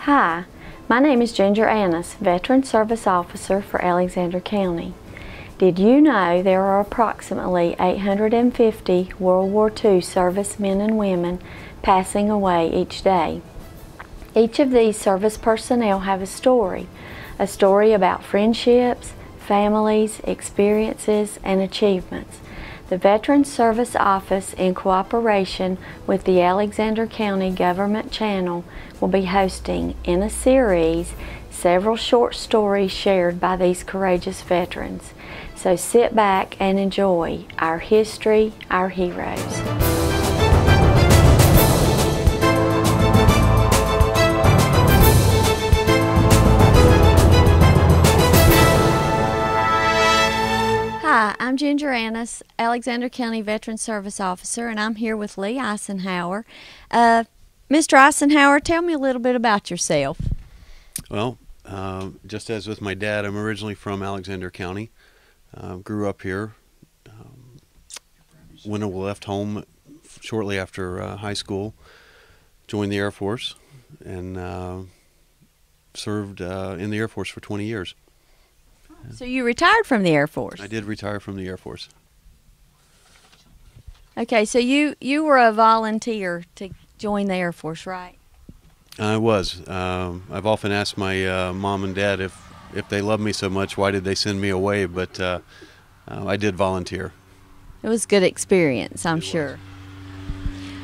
Hi, my name is Ginger Annis, Veteran Service Officer for Alexander County. Did you know there are approximately 850 World War II servicemen and women passing away each day? Each of these service personnel have a story about friendships, families, experiences, and achievements. The Veterans Service Office, in cooperation with the Alexander County Government Channel, will be hosting, in a series, several short stories shared by these courageous veterans. So sit back and enjoy our history, our heroes. Hi, I'm Ginger Annis, Alexander County Veteran Service Officer, and I'm here with Lee Icenhour. Mr. Icenhour, tell me a little bit about yourself. Well, just as with my dad, I'm originally from Alexander County. Grew up here. When I left home shortly after high school, joined the Air Force, and served in the Air Force for 20 years. So you retired from the Air Force? I did retire from the Air Force. Okay, so you were a volunteer to join the Air Force, right? I was. I've often asked my mom and dad if they love me so much, why did they send me away? But I did volunteer. It was a good experience, I'm sure.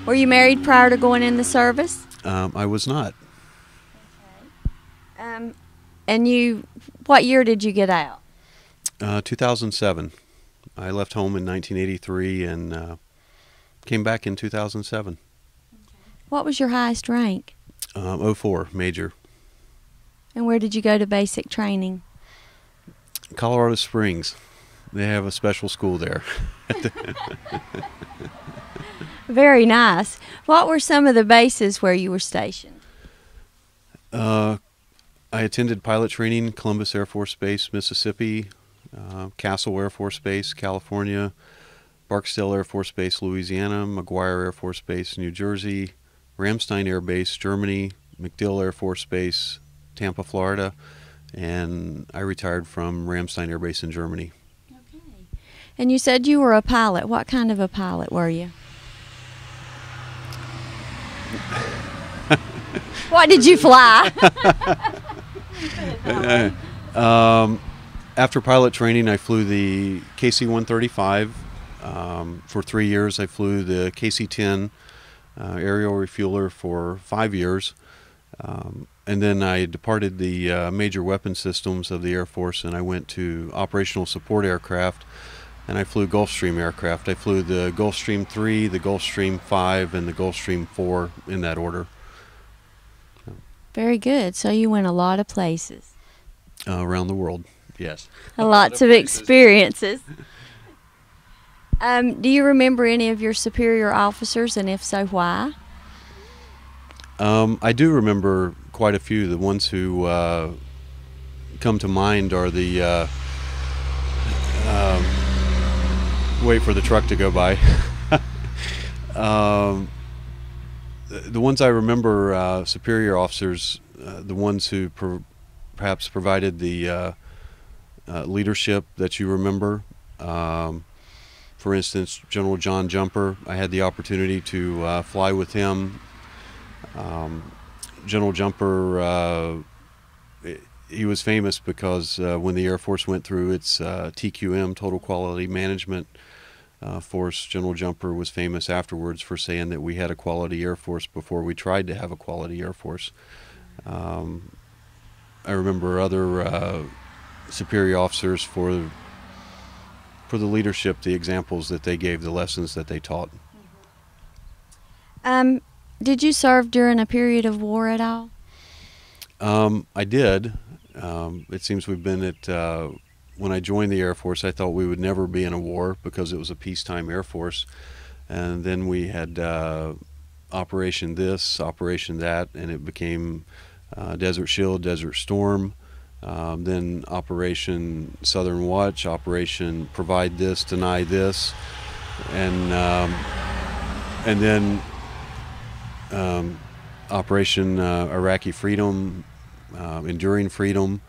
Were you married prior to going in the service? I was not. Okay. And what year did you get out? 2007. I left home in 1983 and came back in 2007. What was your highest rank? 04, Major. And where did you go to basic training? Colorado Springs. They have a special school there. Very nice. What were some of the bases where you were stationed? I attended pilot training, Columbus Air Force Base, Mississippi, Castle Air Force Base, California, Barksdale Air Force Base, Louisiana, McGuire Air Force Base, New Jersey, Ramstein Air Base, Germany, MacDill Air Force Base, Tampa, Florida, and I retired from Ramstein Air Base in Germany. Okay. And you said you were a pilot. What kind of a pilot were you? What did you fly? After pilot training, I flew the KC-135. For 3 years, I flew the KC-10 aerial refueler for 5 years. And then I departed the major weapon systems of the Air Force, and I went to operational support aircraft, and I flew Gulfstream aircraft. I flew the Gulfstream 3, the Gulfstream 5, and the Gulfstream 4 in that order. Very good. So you went a lot of places. Around the world, yes. Lots of experiences. Do you remember any of your superior officers, and if so, why? I do remember quite a few. The ones who come to mind are the wait for the truck to go by. The ones I remember, superior officers, the ones who perhaps provided the leadership that you remember. For instance, General John Jumper, I had the opportunity to fly with him. General Jumper, he was famous because when the Air Force went through its TQM, Total Quality Management Force, General Jumper was famous afterwards for saying that we had a quality Air Force before we tried to have a quality Air Force. I remember other superior officers for the leadership, the examples that they gave, the lessons that they taught. Did you serve during a period of war at all? I did. It seems we've been at, when I joined the Air Force, I thought we would never be in a war because it was a peacetime Air Force. And then we had Operation this, Operation that, and it became Desert Shield, Desert Storm. Then Operation Southern Watch, Operation Provide This, Deny This, and then Operation Iraqi Freedom, Enduring Freedom,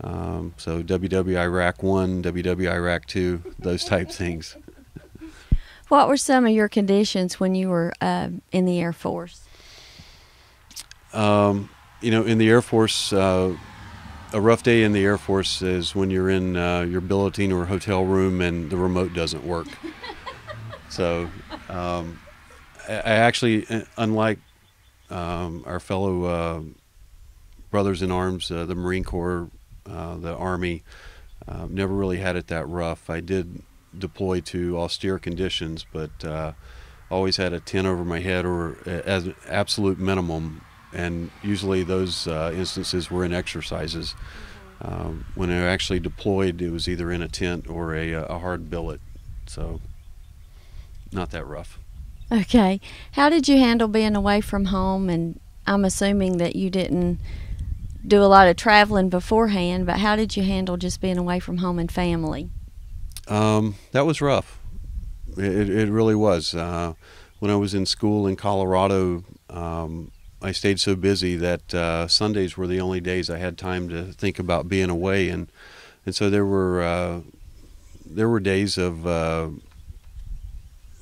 so WWII Iraq 1, WWII Iraq 2, those type things. What were some of your conditions when you were in the Air Force? You know, in the Air Force, a rough day in the Air Force is when you're in your billeting or hotel room and the remote doesn't work. So I actually, unlike our fellow brothers in arms, the Marine Corps, the Army, never really had it that rough. I did deploy to austere conditions, but always had a tent over my head or as an absolute minimum, and usually those instances were in exercises. When I actually deployed, it was either in a tent or a hard billet, so not that rough. Okay. How did you handle being away from home? And I'm assuming that you didn't do a lot of traveling beforehand, but how did you handle just being away from home and family? That was rough. It really was. When I was in school in Colorado, I stayed so busy that Sundays were the only days I had time to think about being away, and so there were days of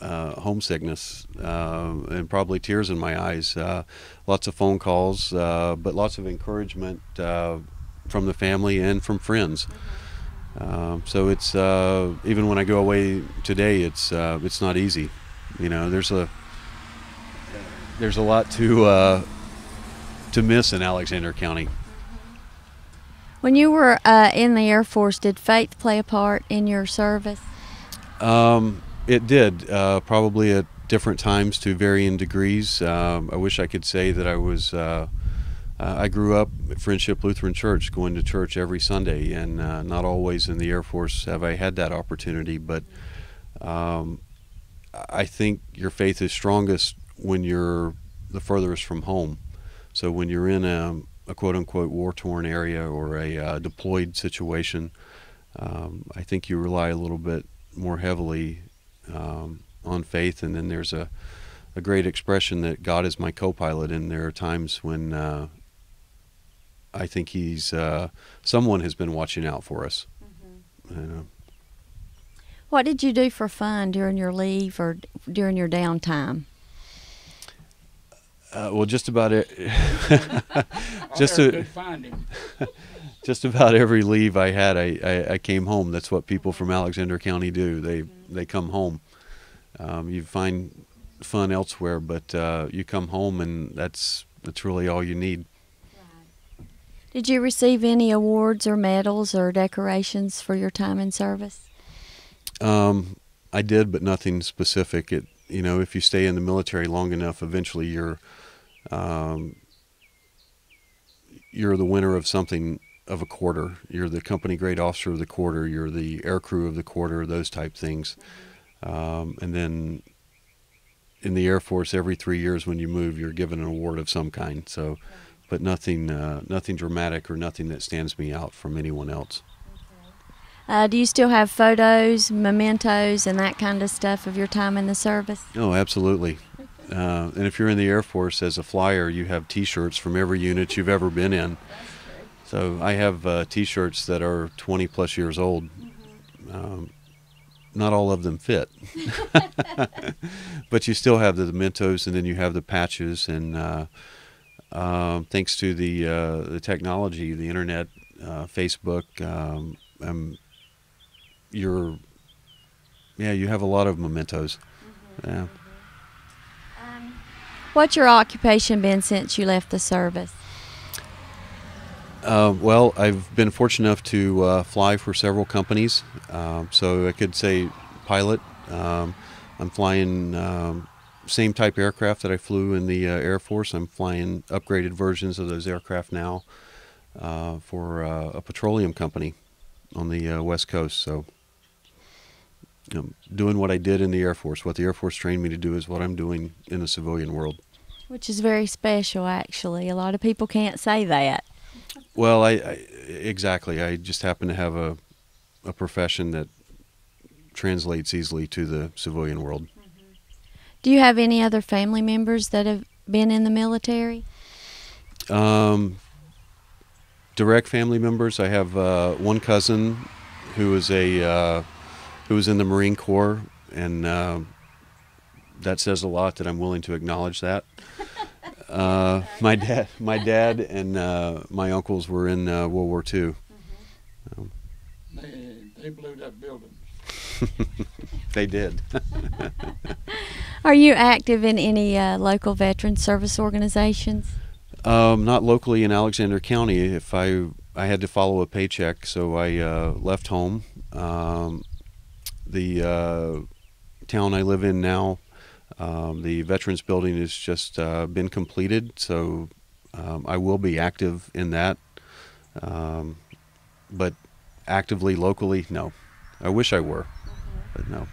homesickness and probably tears in my eyes. Lots of phone calls, but lots of encouragement from the family and from friends. So it's even when I go away today, it's not easy. You know, there's a lot to miss in Alexander County. When you were in the Air Force, did faith play a part in your service? It did, probably at different times to varying degrees. I wish I could say that I was. I grew up at Friendship Lutheran Church, going to church every Sunday, and not always in the Air Force have I had that opportunity. But I think your faith is strongest when you're the furthest from home. So when you're in a quote-unquote war-torn area or a deployed situation, I think you rely a little bit more heavily on faith. And then there's a great expression that God is my co-pilot, and there are times when I think someone has been watching out for us. What did you do for fun during your leave or during your downtime? Well, just about it. Just about every leave I had, I came home. That's what people from Alexander County do. They come home. You find fun elsewhere, but you come home, and that's really all you need. Right. Did you receive any awards or medals or decorations for your time in service? I did, but nothing specific. You know, if you stay in the military long enough, eventually you're the winner of something, of a quarter. You're the company grade officer of the quarter. You're the air crew of the quarter. Those type things. And then in the Air Force, every 3 years when you move, you're given an award of some kind. So, but nothing dramatic or nothing that stands me out from anyone else. Do you still have photos, mementos, and that kind of stuff of your time in the service? Oh, absolutely. And if you're in the Air Force as a flyer, you have T-shirts from every unit you've ever been in. So I have T-shirts that are 20 plus years old. Not all of them fit, but you still have the mementos, and then you have the patches. And thanks to the technology, the internet, Facebook, you have a lot of mementos. Yeah. What's your occupation been since you left the service? Well, I've been fortunate enough to fly for several companies, so I could say pilot. I'm flying same type aircraft that I flew in the Air Force. I'm flying upgraded versions of those aircraft now for a petroleum company on the West Coast. So, doing what I did in the Air Force, what the Air Force trained me to do, is what I'm doing in the civilian world. Which is very special, actually. A lot of people can't say that. Well, exactly. I just happen to have a profession that translates easily to the civilian world. Do you have any other family members that have been in the military? Direct family members. I have one cousin who was who was in the Marine Corps, and that says a lot that I'm willing to acknowledge that. My dad, and my uncles were in World War II. They blew that building. They did. Are you active in any local veteran service organizations? Not locally in Alexander County. If I had to follow a paycheck, so I left home. The town I live in now, the Veterans Building has just been completed, so I will be active in that. But actively locally, no. I wish I were, but no.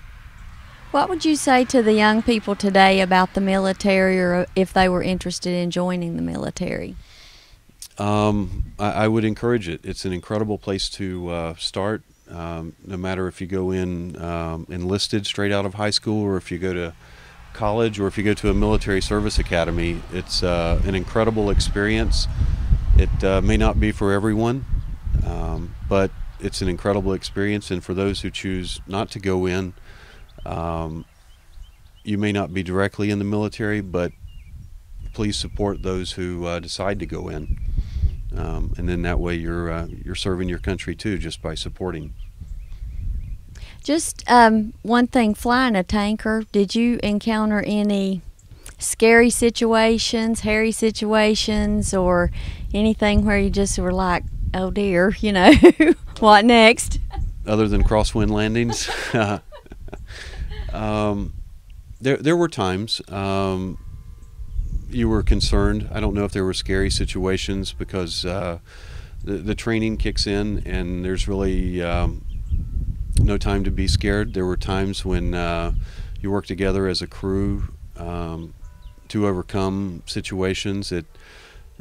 What would you say to the young people today about the military, or if they were interested in joining the military? I would encourage it. It's an incredible place to start. No matter if you go in enlisted straight out of high school, or if you go to college, or if you go to a military service academy, it's an incredible experience. It may not be for everyone, but it's an incredible experience. And for those who choose not to go in, you may not be directly in the military, but please support those who decide to go in, and then that way you're serving your country too, just by supporting. Just one thing, flying a tanker, did you encounter any scary situations, hairy situations, or anything where you just were like, oh dear, you know, what next? Other than crosswind landings? There were times you were concerned. I don't know if there were scary situations, because the training kicks in and there's really no time to be scared. There were times when you work together as a crew to overcome situations.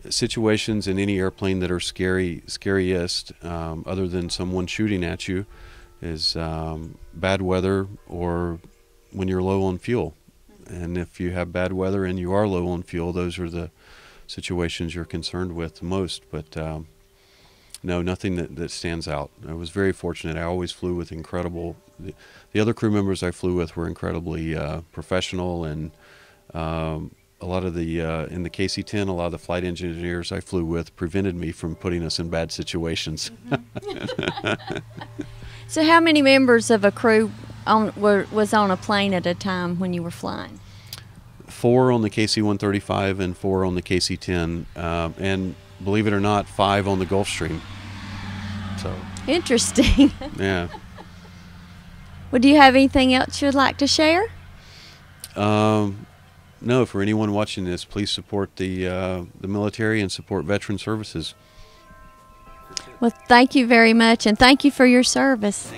Situations in any airplane that are scariest, other than someone shooting at you, is bad weather, or when you're low on fuel. And if you have bad weather and you are low on fuel, those are the situations you're concerned with the most. But no, nothing that stands out. I was very fortunate. I always flew with incredible, the other crew members I flew with were incredibly professional, and a lot of the, in the KC-10, a lot of the flight engineers I flew with prevented me from putting us in bad situations. So how many members of a crew was on a plane at a time when you were flying? 4 on the KC-135 and 4 on the KC-10, and believe it or not, 5 on the Gulfstream. So interesting. Yeah. Well, do you have anything else you'd like to share? No, for anyone watching this, please support the military and support veteran services. Well, thank you very much, and thank you for your service.